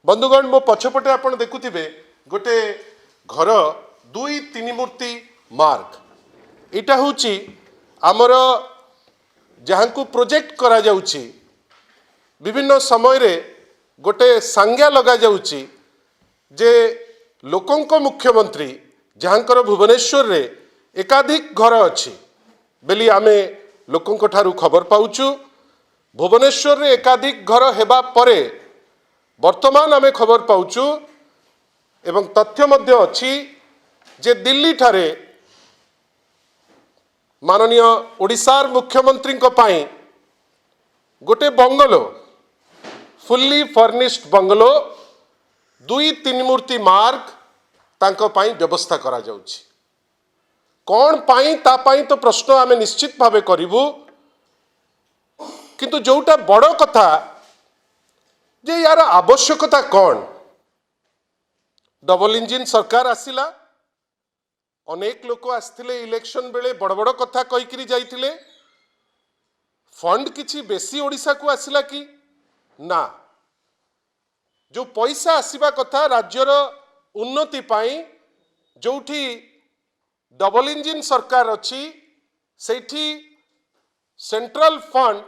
बंधुगण मो पछपटे आपण देखुथिबे गोटे घर दुई तीन मूर्ति मार्ग इटा होची आमर जहाँ को प्रोजेक्ट करा जाउची विभिन्न समय रे गोटे संज्ञा लगा जाउची जे लोकंक मुख्यमंत्री जहाँकर भुवनेश्वर रे एकाधिक घर अच्छी बेली आमे लोकंक ठारू खबर पाउचु। भुवनेश्वर रे एकाधिक घर हेबा परे वर्तमान आमे खबर पाउचु एवं तथ्य मध्य अच्छी जे दिल्ली ठारे माननीय ओडिशार मुख्यमंत्री को पाई गोटे बंगलो फुल्ली फर्निश्ड बंगलो दुई तीन मूर्ति मार्ग तांको पाई व्यवस्था करा जाउछि। कौन पाई ता पाई तो प्रश्न आमे निश्चित भावे करिवु, किंतु जोटा बड़ कथा जे यार आवश्यकता कौन। डबल इंजिन सरकार आसिला, अनेक लोक आसथिले इलेक्शन बेले बड़ बड़ कथा कहिकरी जाइथिले। फंड किछि बेसी ओडिशा को आसिला कि ना, जो पैसा आसीबा कथा राज्यर उन्नति पाई जोठी डबल इंजिन सरकार अच्छी सेठी सेंट्रल फंड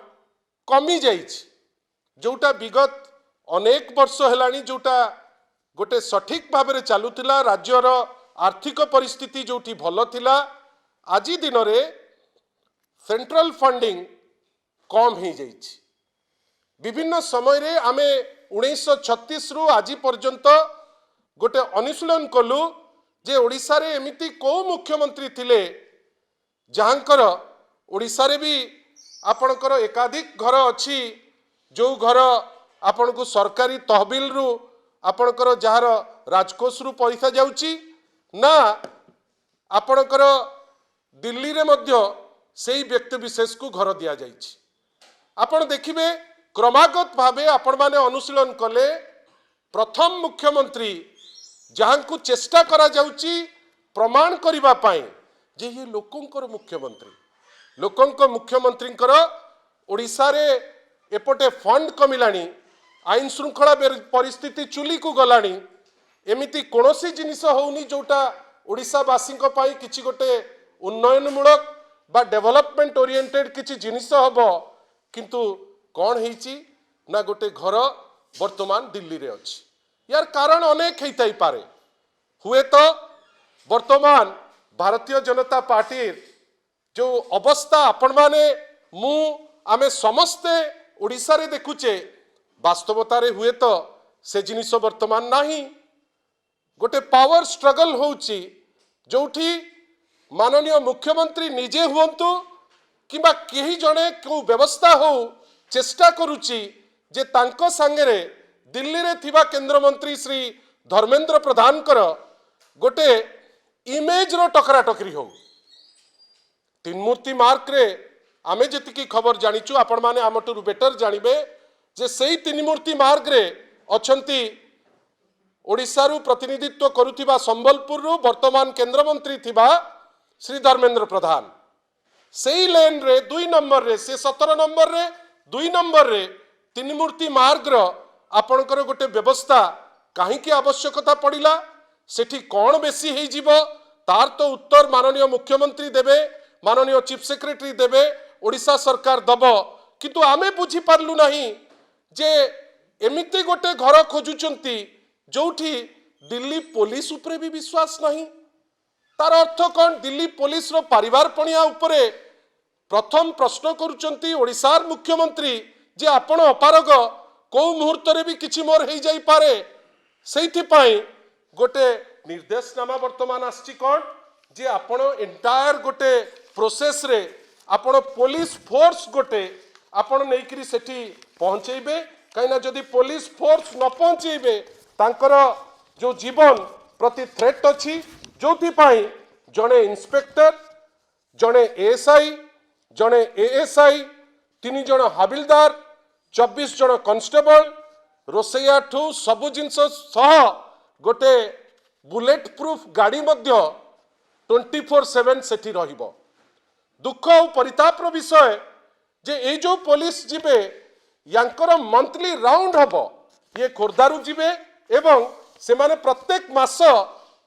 कमी जाइछि, जोटा विगत अनेक वर्ष हेलानी जोटा गोटे सठिक भाव में चलुला राज्यर आर्थिक परिस्थिति जोठी भल थिला आजी दिन रे सेंट्रल फंडिंग कम हो जाइछि। विभिन्न समय रे आमे 1936 रु आज पर्यंत गोटे अनुशीलन कलु जे ओडिशा रे एमिति को मुख्यमंत्री थिले जहाँकर ओडिशा रे भी आपणकर एकाधिक घर अच्छी जो घर आपण को सरकारी तहबिल रु आपणकर जार राजकोष रु पैसा जाउची ना आपणकर दिल्ली रे मध्य सेही व्यक्ति विशेष को घर दिया जाइछि। आपण देखिबे क्रमागत भावे आपण माने अनुशीलन कले प्रथम मुख्यमंत्री जहाँ को चेष्टा करा जाउची प्रमाण करिबा पाई जे ये लोकंकर मुख्यमंत्री लोकंक मुख्यमंत्रींकर ओडिशा रे एपटे फंड कमिलानी, आईन श्रृंखला परिस्थिति चुली को गलानी, एमिति कोनोसी जिनिस होउनी जोटा ओडिशावासी पाई किछि गोटे उन्नयनमूलक बा डेवलपमेंट ओरिएंटेड किछि जिनिस हबो, किंतु कौन हेची ना गोटे घर वर्तमान दिल्ली रे अछि। यार कारण अनेक हेइताई पारे, हुए तो वर्तमान भारतीय जनता पार्टी जो अवस्था आपण माने मु आमे समस्ते ओडिशा रे देखुचे वास्तवता रे हुए तो से जिनिस वर्तमान नाही। गोटे पावर स्ट्रगल होउची जोठी माननीय मुख्यमंत्री निजे हुंतु किबा केही जणे को व्यवस्था हो चेष्टा करुची जे तांको संगे दिल्ली रे थिबा केंद्र मंत्री श्री धर्मेंद्र प्रधान कर गोटे इमेज रो टकरा टकरी हो। तीन मूर्ति मार्ग रे आमे जतिकी खबर जानिचु आपण माने आमटू बेटर जानिबे जे सेही तीन मूर्ति मार्ग रे अछंती ओडिशा रु प्रतिनिधित्व करुथिबा संबलपुर रु वर्तमान केंद्र मंत्री थिबा श्री धर्मेंद्र प्रधान। सेही लेन रे 2 नंबर रे से 17 नंबर रे 2 नंबर रे तीन मूर्ति मार्ग रो आपणकर गोटे व्यवस्था कहीं आवश्यकता पड़िला, सेठी कौन बेसी हेई जीवो तार तो उत्तर माननीय मुख्यमंत्री देबे, माननीय चीफ सेक्रेटरी देबे, ओडिशा सरकार दबो, किंतु आमे बुझी पारलु नहीं जे एमिति गोटे घर खोजुचंती जोठी दिल्ली पुलिस उपरे भी विश्वास नहीं। तार अर्थ कौन, दिल्ली पुलिस रो परिवार पणिया उपरे प्रथम प्रश्न करुचंती ओडिशार मुख्यमंत्री जे आपण अपारग को मुहूर्त रे भी किछि मोर हेई जाई पारे, सेइथि पाई गोटे निर्देशनामा वर्तमान आछि कौन जे आपण एंटायर गोटे प्रोसेस रे आपण पुलिस फोर्स गोटे आपण नेइकरी सेठी पहुंचेबे, कहिना जदि पुलिस फोर्स न पहुंचेबे तांकर जो जीवन प्रति थ्रेट अछि, जोथि पाई जणे इंस्पेक्टर जणे एएसआई जणे एएसआई 3 जण हाबिलदार 24 जण कॉन्स्टेबल रोसैया ठू सबु जिनस सह गोटे बुलेट प्रूफ गाड़ी मध्य 24/7 सेठी रहिबो। दुख और परितापर विषय जे ए जो पुलिस जिबे यांकर मंथली राउंड हबो, ये खोर्धारू जिबे एवं सेमाने प्रत्येक मास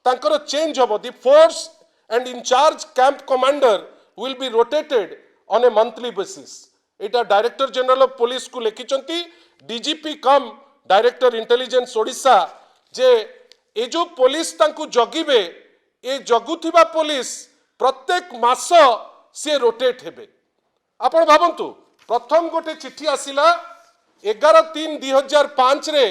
तांकर चेंज हबो the force and in charge camp commander will be rotated on a monthly basis एटा डायरेक्टर जनरल ऑफ पुलिस को लिखिचंती DGP cum director intelligence Odisha जे ए जो पुलिस तांकु जगिबे ए जगुथिबा पुलिस प्रत्येक मास से रोटेट हेबे आपण भाबंतु प्रथम गोटे चिट्ठी आसिला 11/3/2005 रे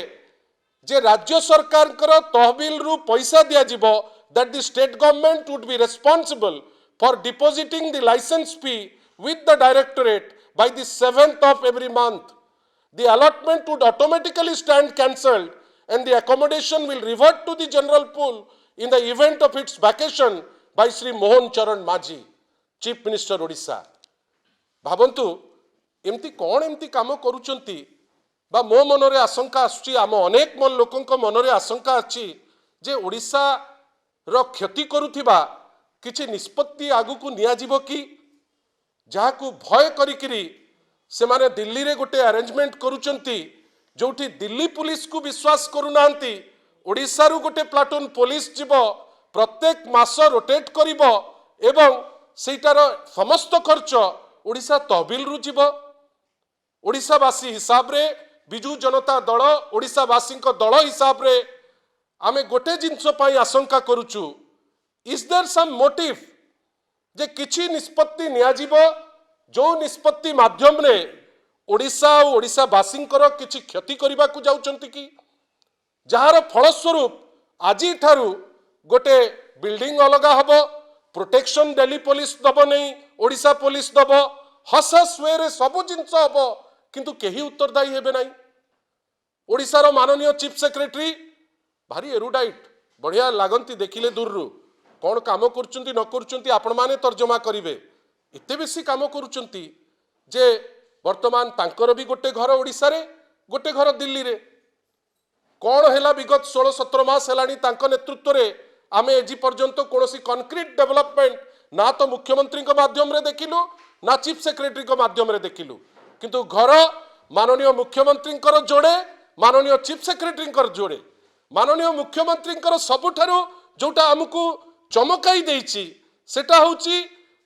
जे राज्य सरकार कर तहबिल रु पैसा दिया जिवो that the state government would be responsible for depositing the license fee with the directorate by the 7th of every month. The allotment would automatically stand cancelled and the accommodation will revert to the general pool in the event of its vacation by Sri Mohan Charan Majhi, Chief Minister Odisha. भावंतु एमती कौन एमती काम करुचंती बा मो मनरे आशंका आसुची आम अनेक मन लोकंक मनरे आशंका अछि जे ओडिशा रो क्षति करुथिबा किछि निष्पत्ति आगु को निया जिवो कि जाहाकू भय करिकिरी से माने दिल्ली रे गोटे अरेंजमेंट करुचंती जोठी दिल्ली पुलिस को विश्वास करुनांती ओडिशा रु गोटे प्लाटून पुलिस जिवो प्रत्येक मास रोटेट करिवो एवं सेटार समस्त खर्च ओडिशा तहबिल रु जिवो ओडिशावासी हिसाब रे बिजू जनता दल ओडिशावासी दल हिसाब रे आमे गोटे जिनस पाई आशंका करुचु इज देयर सम मोटिव जे किछि निष्पत्ति निया जिवो जो निष्पत्ति माध्यम रे ओडिशा और ओडिशावासी किछि क्षति करबा को जाउचंती कि जहार फलस्वरूप आजी ठारू गोटे बिल्डिंग अलगा हबो प्रोटेक्शन दिल्ली पुलिस दबो नहीं ओडिशा पुलिस दबो हस स्वे रे सब जिनस हबो किंतु केही उत्तरदायी हेबे नहीं ओडिशार माननीय चीफ सेक्रेटरी भारी एरुडाइट बढ़िया लागंती देखिले दूर रु कौन काम करुचंती न करुचंती आपण माने तर्जमा करिवे एते बेसी काम करुचंती जे वर्तमान तांकर भी गोटे घर ओडिशा रे गोटे घर दिल्ली रे कौन हैला विगत 16-17 मास हेलानी तांको नेतृत्व रे आमे एजी पर्यंत कोनोसी कंक्रीट डेवलपमेंट ना तो मुख्यमंत्री को माध्यम रे देखिलु ना चीफ सेक्रेटरी को माध्यम रे देखिलु किंतु घर माननीय मुख्यमंत्री जोड़े माननीय चीफ सेक्रेटरी जोड़े माननीय मुख्यमंत्री सबुठारु जोटा आमको चमकाई देइछि सेटा होउछि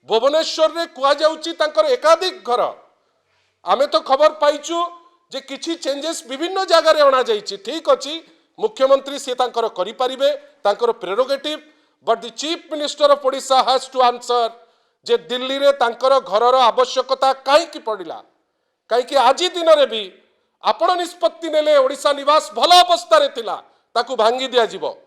भुवनेश्वर रे कुआ जाउछि तांकर एकाधिक घर आमे तो खबर पाइछु जे किछि चेंजेस विभिन्न जगह रे अना जाइछि ठीक अछि मुख्यमंत्री से तांकर करि परिबे तांकर prerogative but the chief minister of Odisha has to answer जे दिल्ली रे तांकर घरर आवश्यकता काहे कि पड़िला काहे कि आजि दिन रे भी आपण निष्पत्ति नेले ओडिशा निवास भल अवस्था रे थिला ताकू भांगी दिया जिवो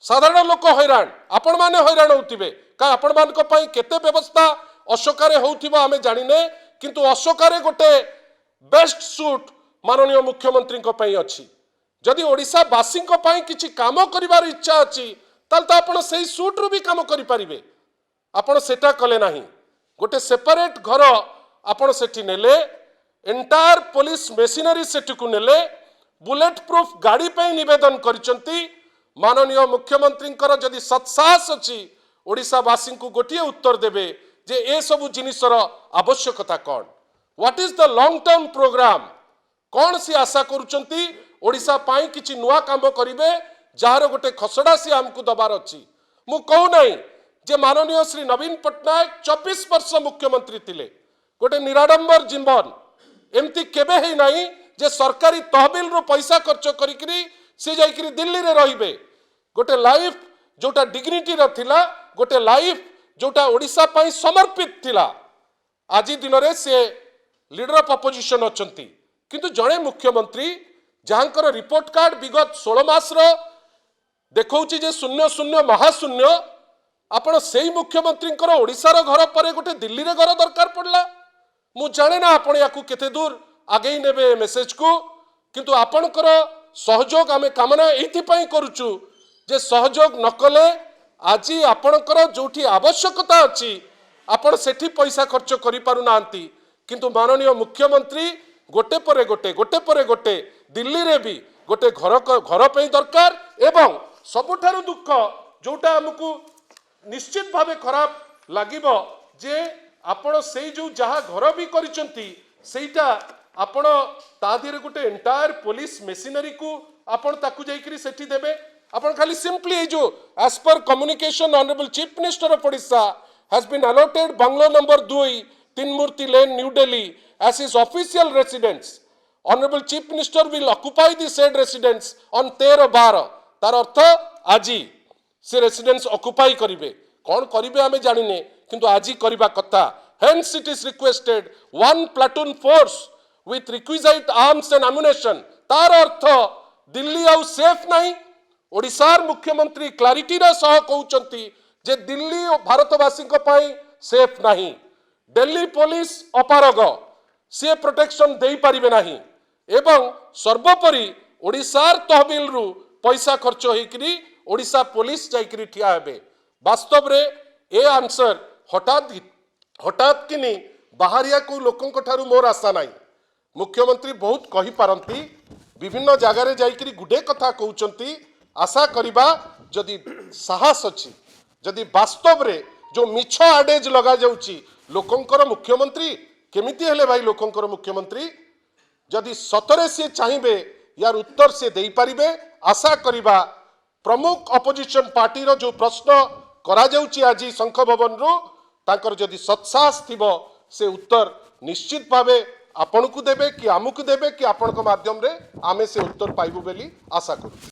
साधारण लोक हैरान आपण माने हैरान होतिबे का आपण मान को पई केते व्यवस्था अशोकारे होउथिबो आमे जानिने किंतु अशोकारे गोटे बेस्ट सूट माननीय मुख्यमंत्री को पई अछि जदि ओडिशा वासी को पई किछि काम करिवार इच्छा अछि ताल त आपण सेही सूट रु भी काम करि परिबे आपण सेटा कले नाही गोटे सेपरेट घर आपण सेठी नेले एंटायर पुलिस मेशिनरी सेठी को नेले बुलेट प्रूफ गाड़ी पे निवेदन करिसंती माननीय मुख्यमंत्री जदि सत्साहस अछि ओडिशावासी को गोटे उत्तर देबे जे ए सब जिनिसर आवश्यकता कौन what is the long term programme कौन सी आशा करुचंती ओडिशा पाई किछि नुआ काम करिवे जार गोटे खसड़ा सी हमकु दबार अछि मु कहू नाही जे माननीय श्री नवीन पटनायक 24 वर्ष मुख्यमंत्री थिले गोटे निराडंबर जीवन एमती केबे हे नाही जे सरकारी तहबिल रो पैसा खर्च करिकरी से जाइकरी दिल्ली रे रहिबे गोटे लाइफ जोटा डिग्निटी रो थिला गोटे लाइफ जोटा ओडिशा पाई समर्पित थिला आजि दिन रे से लीडर ऑफ अपोजिशन अछंती किंतु जणे मुख्यमंत्री जहांकर रिपोर्ट कार्ड विगत 16 मास रो देखौची जे 00 महाशून्य आपण सेही मुख्यमंत्री ओडिशा रो घर परे गोटे दिल्ली रे घर दरकार पड़ला मु जाने ना आपण याकू केते दूर आगे नेबे मेसेज को किंतु आपणकर सहयोग आमे कामना एथि पई करूचु जे सहयोग नकले आज आपणकर जोठी आवश्यकता अछि आपण सेठी पैसा खर्च करि पारु नांती किंतु माननीय मुख्यमंत्री गोटे परे गोटे दिल्ली रे भी गोटे घर पे दरकार एवं सबुठारु दुख जोटा हमकु निश्चित भावे खराब लागिबो जे आपण सेई जो जहा घर भी करिसंती सेईटा आपण ता दिहरे गोटे एंटायर पुलिस मेसिनरी को आपण ताकू जाइकरी सेठी देबे आपण खाली सिंपली जो as per communication honourable chief minister of Odisha has been allotted bungalow number 2 Teen Murti lane new Delhi as his official residence honourable chief minister will occupy the said residence on 13/12 तार अर्थ आज से रेसिडेंस ऑक्युपाई करिवे कौन करिवे आमे जानिने किंतु आज करिबा कथा hence it is requested 1 platoon force with requisite arms and ammunition तार अर्थ दिल्ली आउ सेफ नहीं ओडिशार मुख्यमंत्री क्लारिटी रा सह कहउचंती जे दिल्ली और भारतवासी को पाई सेफ नहीं दिल्ली पुलिस अपारग से प्रोटेक्शन दे पारिबे नहीं एवं सर्वोपरि ओडिशार तहबिल रु पैसा खर्च होइकरी ओडिशा पुलिस जाइकरी ठिया हेबे वास्तव रे ए आंसर हठात किनी बाहरिया को लोकन को ठारू मोर आशा नहीं मुख्यमंत्री बहुत कही पारंती विभिन्न जगार जाइकरी गुडे कथा कहउचंती आशा करिबा जदि साहस अछि जदि वास्तव रे जो मिछ आडेज लगा जाउची लोकंकर मुख्यमंत्री केमिति हेले भाई लोकंकर मुख्यमंत्री जदि सतरे से चाहिए यार उत्तर से दे पारिबे आशा करिबा प्रमुख अपोजिशन पार्टी रो जो प्रश्न करा जाउची आज शंख भवन रो ताकर जदि सत्साहस थिबो से उत्तर निश्चित भावे आपन को देबे कि आमु को देबे कि आपन को माध्यम रे आमे से उत्तर पाइबु बेली आशा करू।